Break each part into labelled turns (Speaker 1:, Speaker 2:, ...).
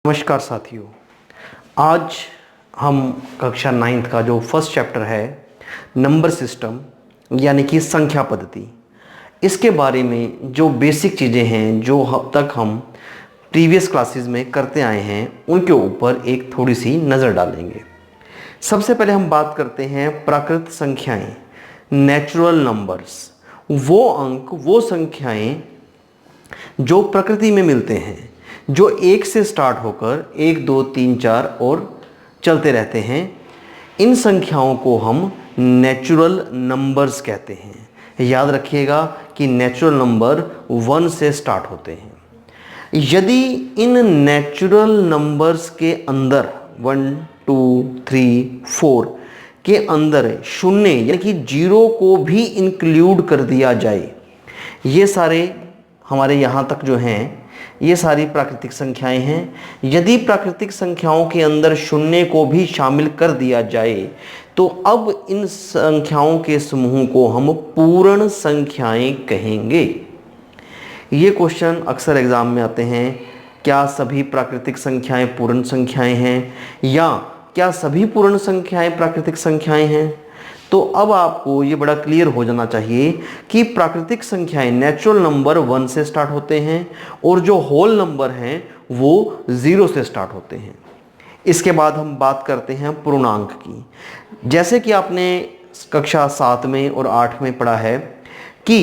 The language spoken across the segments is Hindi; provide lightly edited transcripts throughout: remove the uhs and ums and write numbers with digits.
Speaker 1: नमस्कार साथियों, आज हम कक्षा 9th का जो फर्स्ट चैप्टर है नंबर सिस्टम यानी कि संख्या पद्धति, इसके बारे में जो बेसिक चीज़ें हैं जो अब तक हम प्रीवियस क्लासेस में करते आए हैं उनके ऊपर एक थोड़ी सी नज़र डालेंगे। सबसे पहले हम बात करते हैं प्राकृत संख्याएं, नेचुरल नंबर्स, वो अंक, वो संख्याएं जो प्रकृति में मिलते हैं, जो 1 से स्टार्ट होकर 1, 2, 3, 4 और चलते रहते हैं। इन संख्याओं को हम नेचुरल नंबर्स कहते हैं। याद रखिएगा कि नेचुरल नंबर 1 से स्टार्ट होते हैं। यदि इन नेचुरल नंबर्स के अंदर 1, 2, 3, 4 के अंदर शून्य यानी कि 0 को भी इंक्लूड कर दिया जाए, ये सारे हमारे यहाँ तक जो हैं ये सारी प्राकृतिक संख्याएं हैं। यदि प्राकृतिक संख्याओं के अंदर शून्य को भी शामिल कर दिया जाए तो अब इन संख्याओं के समूह को हम पूर्ण संख्याएं कहेंगे। ये क्वेश्चन अक्सर एग्जाम में आते हैं, क्या सभी प्राकृतिक संख्याएं पूर्ण संख्याएं हैं या क्या सभी पूर्ण संख्याएं प्राकृतिक संख्याएं हैं। तो अब आपको ये बड़ा क्लियर हो जाना चाहिए कि प्राकृतिक संख्याएं नेचुरल नंबर 1 से स्टार्ट होते हैं और जो होल नंबर हैं वो 0 से स्टार्ट होते हैं। इसके बाद हम बात करते हैं पूर्णांक की। जैसे कि आपने कक्षा 7 में और 8 में पढ़ा है कि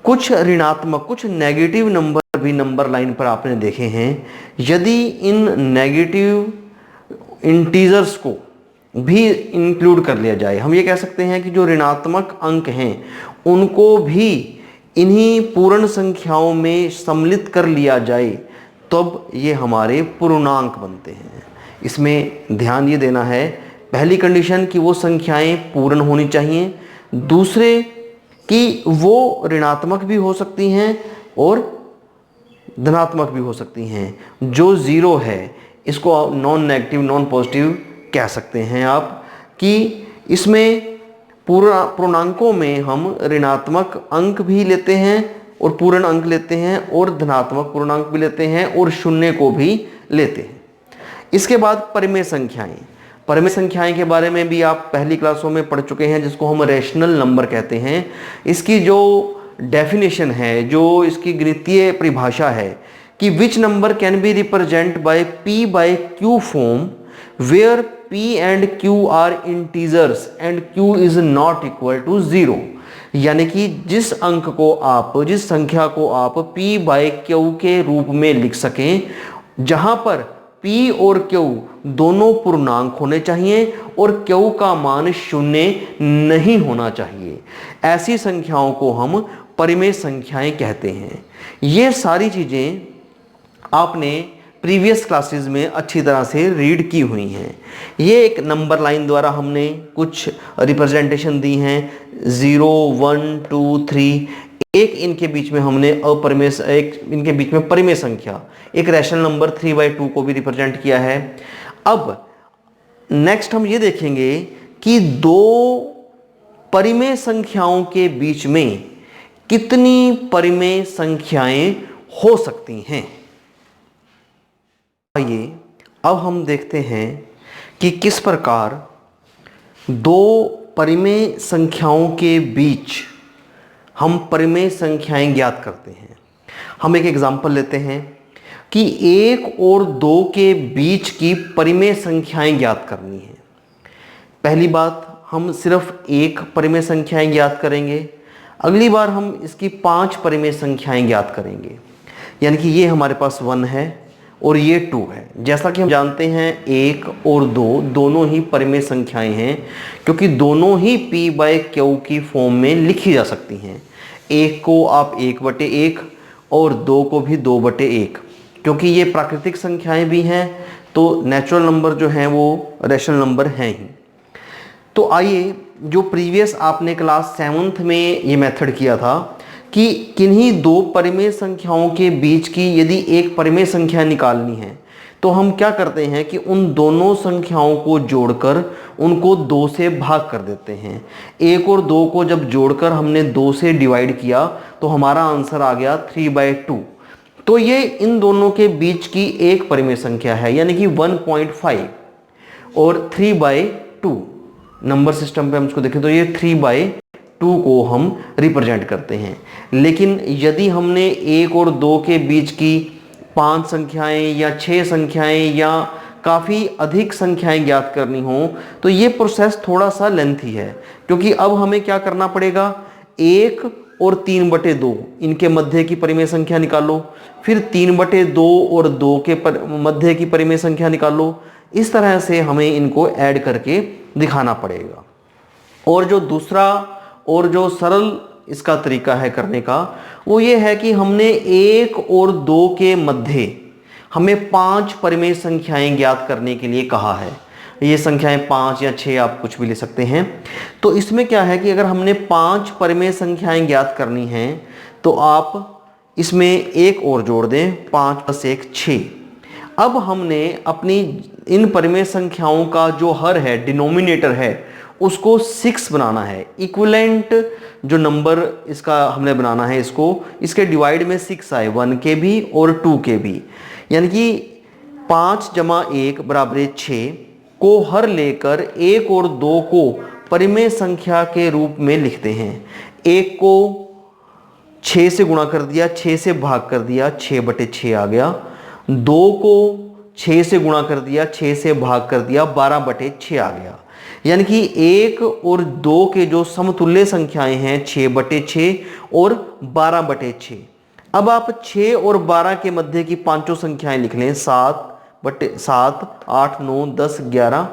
Speaker 1: कुछ ऋणात्मक, कुछ नेगेटिव नंबर भी नंबर लाइन पर आपने देखे हैं। यदि इन नेगेटिव इंटीजर्स को भी इंक्लूड कर लिया जाए, हम ये कह सकते हैं कि जो ऋणात्मक अंक हैं उनको भी इन्हीं पूर्ण संख्याओं में सम्मिलित कर लिया जाए, तब ये हमारे पूर्णांक बनते हैं। इसमें ध्यान ये देना है, पहली कंडीशन कि वो संख्याएं पूर्ण होनी चाहिए, दूसरे कि वो ऋणात्मक भी हो सकती हैं और धनात्मक भी हो सकती हैं। जो 0 है इसको नॉन नेगेटिव, नॉन पॉजिटिव कह सकते हैं आप, कि इसमें पूर्णांकों में हम ऋणात्मक अंक भी लेते हैं और पूर्ण अंक लेते हैं और धनात्मक पूर्णांक भी लेते हैं और शून्य को भी लेते हैं। इसके बाद परिमेय संख्याएं। परिमेय संख्याएं के बारे में भी आप पहली क्लासों में पढ़ चुके हैं, जिसको हम रेशनल नंबर कहते हैं। इसकी जो डेफिनेशन है, जो इसकी गणितीय परिभाषा है कि which number can be represent by P by Q form where P and Q are integers and Q is not equal to 0। यानी कि जिस अंक को आप, जिस संख्या को आप P by Q के रूप में लिख सकें, जहां पर P और Q दोनों पूर्णांक होने चाहिए और Q का मान शून्य नहीं होना चाहिए, ऐसी संख्याओं को हम परिमेय संख्याएं कहते हैं। ये सारी चीजें आपने प्रीवियस क्लासेस में अच्छी तरह से रीड की हुई हैं। ये एक नंबर लाइन द्वारा हमने कुछ रिप्रेजेंटेशन दी हैं, 0, 1, 2, 3। एक इनके बीच में हमने अपरिमेय, एक इनके बीच में परिमेय संख्या, एक रैशनल नंबर 3/2 को भी रिप्रेजेंट किया है। अब नेक्स्ट हम ये देखेंगे कि दो परिमेय संख्याओं के बीच में कितनी परिमेय संख्याएं हो सकती हैं। आइए अब हम देखते हैं कि किस प्रकार दो परिमेय संख्याओं के बीच हम परिमेय संख्याएं ज्ञात करते हैं। हम एक एग्जांपल लेते हैं कि 1 और 2 के बीच की परिमेय संख्याएं ज्ञात करनी है। पहली बात, हम सिर्फ एक परिमेय संख्याएं ज्ञात करेंगे। अगली बार हम इसकी 5 परिमेय संख्याएं ज्ञात करेंगे। यानी कि ये हमारे पास 1 है और ये 2 है। जैसा कि हम जानते हैं 1 और 2 दोनों ही परिमेय संख्याएं हैं, क्योंकि दोनों ही P by Q की फॉर्म में लिखी जा सकती हैं। 1 को आप 1/1 और 2 को भी 2/1, क्योंकि ये प्राकृतिक संख्याएं भी हैं तो नेचुरल नंबर जो हैं वो रेशनल नंबर हैं ही। तो आइए, जो प्रीवियस आपने क्लास 7th में ये मेथड किया था कि किन्हीं दो परिमेय संख्याओं के बीच की यदि एक परिमेय संख्या निकालनी है तो हम क्या करते हैं कि उन दोनों संख्याओं को जोड़कर उनको 2 से भाग कर देते हैं। 1 और 2 को जब जोड़कर हमने 2 से डिवाइड किया तो हमारा आंसर आ गया 3/2। तो ये इन दोनों के बीच की एक परिमेय संख्या है, यानी कि 1.5 और 3/2। नंबर सिस्टम पे हम इसको देखें तो ये 3/2 को हम रिप्रेजेंट करते हैं। लेकिन यदि हमने 1 और 2 के बीच की 5 संख्याएं या 6 संख्याएं या काफ़ी अधिक संख्याएं ज्ञात करनी हो तो ये प्रोसेस थोड़ा सा लेंथी है, क्योंकि अब हमें क्या करना पड़ेगा, 1 और 3/2 इनके मध्य की परिमेय संख्या निकालो, फिर 3/2 और 2 के मध्य की परिमेय संख्या निकालो। इस तरह से हमें इनको ऐड करके दिखाना पड़ेगा। और जो दूसरा और जो सरल इसका तरीका है करने का, वो ये है कि हमने 1 और 2 के मध्य हमें 5 परिमेय संख्याएं ज्ञात करने के लिए कहा है। ये संख्याएं 5 या 6 आप कुछ भी ले सकते हैं। तो इसमें क्या है कि अगर हमने 5 परिमेय संख्याएं ज्ञात करनी हैं तो आप इसमें एक और जोड़ दें, 5 + 1 6। अब हमने अपनी इन परिमेय संख्याओं का जो हर है, डिनोमिनेटर है, उसको 6 बनाना है। इक्विवेलेंट जो नंबर इसका हमने बनाना है, इसके डिवाइड में 6 आए, 1 के भी और 2 के भी, यानी कि 5 + 1 = 6 को हर लेकर 1 और 2 को परिमेय संख्या के रूप में लिखते हैं। 1 को 6 से गुणा कर दिया, 6 से भाग कर दिया, 6/6 आ गया। 2 को 6 से गुणा कर दिया, 6 से भाग कर दिया, 12/6 आ गया। यानी कि 1 और 2 के जो समतुल्य संख्याएं हैं 6/6 और 12/6। अब आप 6 और 12 के मध्य की पांचों संख्याएं लिख लें, 7/7, 8, 9, 10, 11,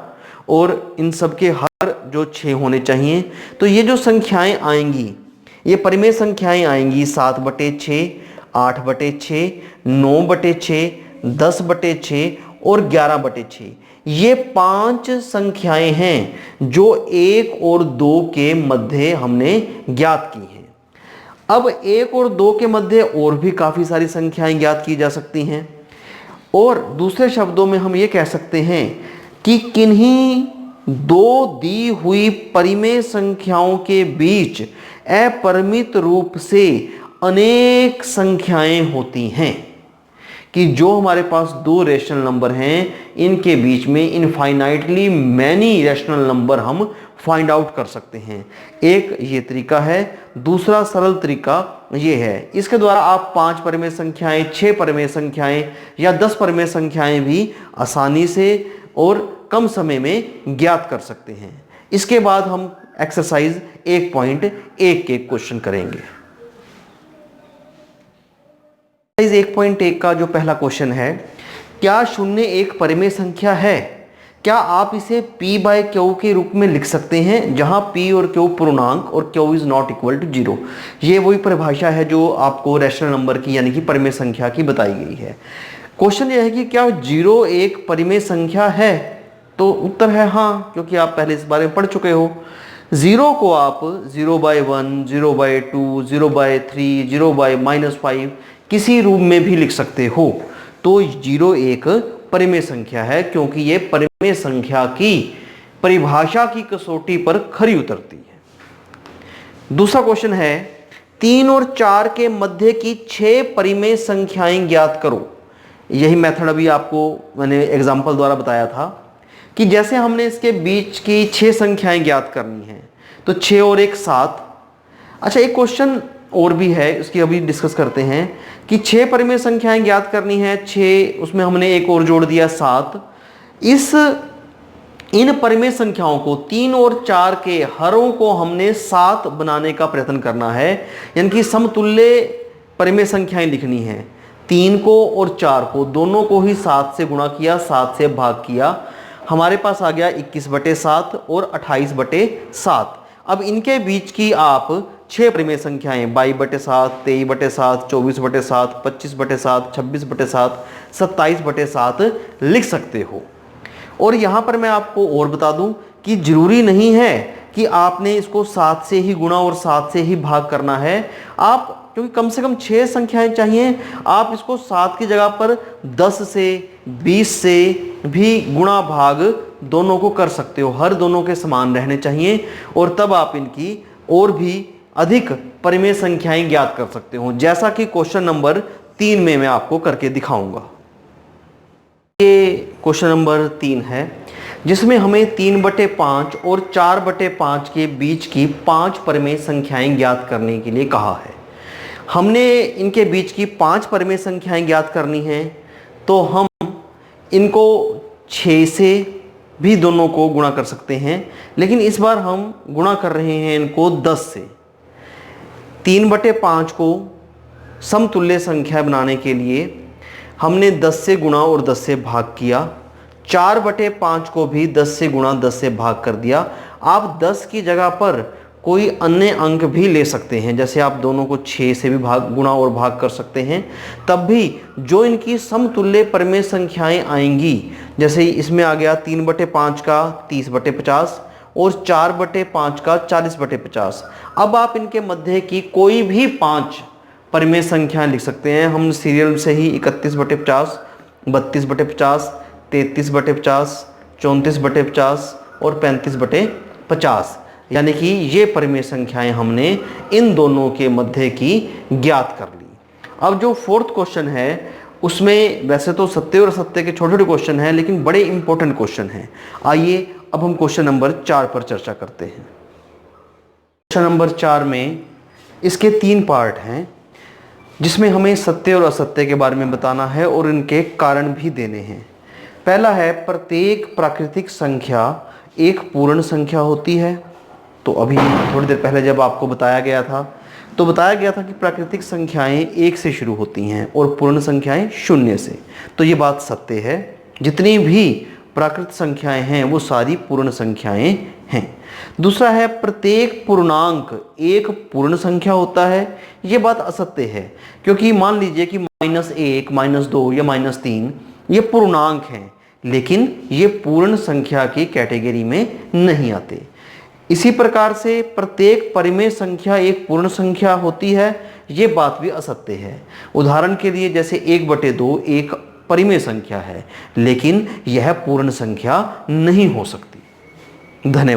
Speaker 1: और इन सब के हर जो 6 होने चाहिए। तो ये जो संख्याएं आएंगी, ये परिमेय संख्याएं आएंगी 7/6, 8/6, 9/6, 10/6 और 11/6। ये 5 संख्याएं हैं जो 1 और 2 के मध्य हमने ज्ञात की हैं। अब 1 और 2 के मध्य और भी काफ़ी सारी संख्याएं ज्ञात की जा सकती हैं, और दूसरे शब्दों में हम ये कह सकते हैं कि किन्हीं 2 दी हुई परिमेय संख्याओं के बीच अपरिमित रूप से अनेक संख्याएं होती हैं, कि जो हमारे पास 2 रेशनल नंबर हैं, इनके बीच में इनफाइनाइटली मैनी रेशनल नंबर हम फाइंड आउट कर सकते हैं। एक ये तरीका है। दूसरा सरल तरीका ये है, इसके द्वारा आप 5 परिमेय संख्याएं, 6 परिमेय संख्याएं या 10 परिमेय संख्याएं भी आसानी से और कम समय में ज्ञात कर सकते हैं। इसके बाद हम एक्सरसाइज 1.1 के क्वेश्चन करेंगे। एक्सरसाइज 1.1 का जो पहला क्वेश्चन है, क्या 0 एक परिमेय संख्या है? क्या आप इसे p/q के रूप में लिख सकते हैं, जहां p और q पूर्णांक और q is not equal to 0। ये वही परिभाषा है जो आपको रैशनल नंबर की यानी कि परिमेय संख्या की बताई गई है। क्वेश्चन यह है कि क्या 0 एक परिमेय संख्या है? तो उत्तर है हाँ, क्योंकि आप पहले इस बारे में पढ़ चुके हो। 0 को आप 0/1, 0/2, 0/3, 0/-5 किसी रूप में भी लिख सकते हो। तो 0 एक परिमेय संख्या है, क्योंकि ये परिमेय संख्या की परिभाषा की कसौटी पर खरी उतरती है। दूसरा क्वेश्चन है, 3 और 4 के मध्य की 6 परिमेय संख्याएं ज्ञात करो। यही मेथड अभी आपको मैंने एग्जाम्पल द्वारा बताया था कि जैसे हमने इसके बीच की 6 संख्याएं ज्ञात करनी है, तो 6 और 1 7। अच्छा, एक क्वेश्चन और भी है, उसकी अभी डिस्कस करते हैं कि 6 परिमेय संख्याएं ज्ञात करनी है, 6 उसमें हमने एक और जोड़ दिया 7। इन परिमेय संख्याओं को 3 और 4 के हरों को हमने 7 बनाने का प्रयत्न करना है, यानी कि समतुल्य परिमेय संख्याएं लिखनी है। 3 को और 4 को दोनों को ही 7 से गुणा किया, 7 से भाग किया, हमारे पास आ गया 21/7 और 28/7। अब इनके बीच की आप 6 परिमेय संख्याएं 22/7, 23/7, 24/7, 25/7, 26/7, 27/7 लिख सकते हो। और यहाँ पर मैं आपको और बता दूं कि जरूरी नहीं है कि आपने इसको 7 से ही गुणा और 7 से ही भाग करना है। आप, क्योंकि कम से कम 6 संख्याएं चाहिए, आप इसको 7 की जगह पर 10 से 20 से भी गुणा भाग दोनों को कर सकते हो। हर दोनों के समान रहने चाहिए, और तब आप इनकी और भी अधिक परिमेय संख्याएं ज्ञात कर सकते हो, जैसा कि क्वेश्चन नंबर 3 में मैं आपको करके दिखाऊंगा। ये क्वेश्चन नंबर 3 है, जिसमें हमें 3/5 और 4/5 के बीच की 5 परिमेय संख्याएं ज्ञात करने के लिए कहा है। हमने इनके बीच की 5 परिमेय संख्याएं ज्ञात करनी हैं, तो हम इनको 6 से भी दोनों को गुणा कर सकते हैं, लेकिन इस बार हम गुणा कर रहे हैं इनको 10 से। 3/5 को समतुल्य संख्या बनाने के लिए हमने 10 से गुणा और 10 से भाग किया। 4/5 को भी 10 से गुणा 10 से भाग कर दिया। आप 10 की जगह पर कोई अन्य अंक भी ले सकते हैं, जैसे आप दोनों को 6 से भी गुणा और भाग कर सकते हैं। तब भी जो इनकी समतुल्य परिमेय संख्याएं आएंगी, जैसे इसमें आ गया 3/5 का 30/50 और 4/5 का 40/50। अब आप इनके मध्य की कोई भी 5 परिमेय संख्या लिख सकते हैं। हम सीरियल से ही 31/50, 32/50, 33/50, 34/50 और 35/50, यानी कि ये परिमेय संख्याएं हमने इन दोनों के मध्य की ज्ञात कर ली। अब जो 4th क्वेश्चन है, उसमें वैसे तो सत्य और असत्य के छोटे छोटे क्वेश्चन हैं, लेकिन बड़े इंपॉर्टेंट क्वेश्चन हैं। आइए अब हम क्वेश्चन नंबर 4 पर चर्चा करते हैं। क्वेश्चन नंबर 4 में इसके 3 पार्ट हैं, जिसमें हमें सत्य और असत्य के बारे में बताना है और इनके कारण भी देने हैं। पहला है, प्रत्येक प्राकृतिक संख्या एक पूर्ण संख्या होती है। तो अभी थोड़ी देर पहले जब आपको बताया गया था, तो बताया गया था कि प्राकृतिक संख्याएं 1 से शुरू होती हैं और पूर्ण संख्याएं 0 से। तो ये बात सत्य है। जितनी भी प्राकृत संख्याएं हैं वो सारी पूर्ण संख्याएं हैं। दूसरा है, प्रत्येक पूर्णांक एक पूर्ण संख्या होता है। ये बात असत्य है, क्योंकि मान लीजिए कि -1, -2 या -3 ये पूर्णांक हैं, लेकिन ये पूर्ण संख्या की कैटेगरी में नहीं आते। इसी प्रकार से प्रत्येक परिमेय संख्या एक पूर्ण संख्या होती है, ये बात भी असत्य है। उदाहरण के लिए जैसे 1/2 एक परिमेय संख्या है, लेकिन यह पूर्ण संख्या नहीं हो सकती। धन्यवाद।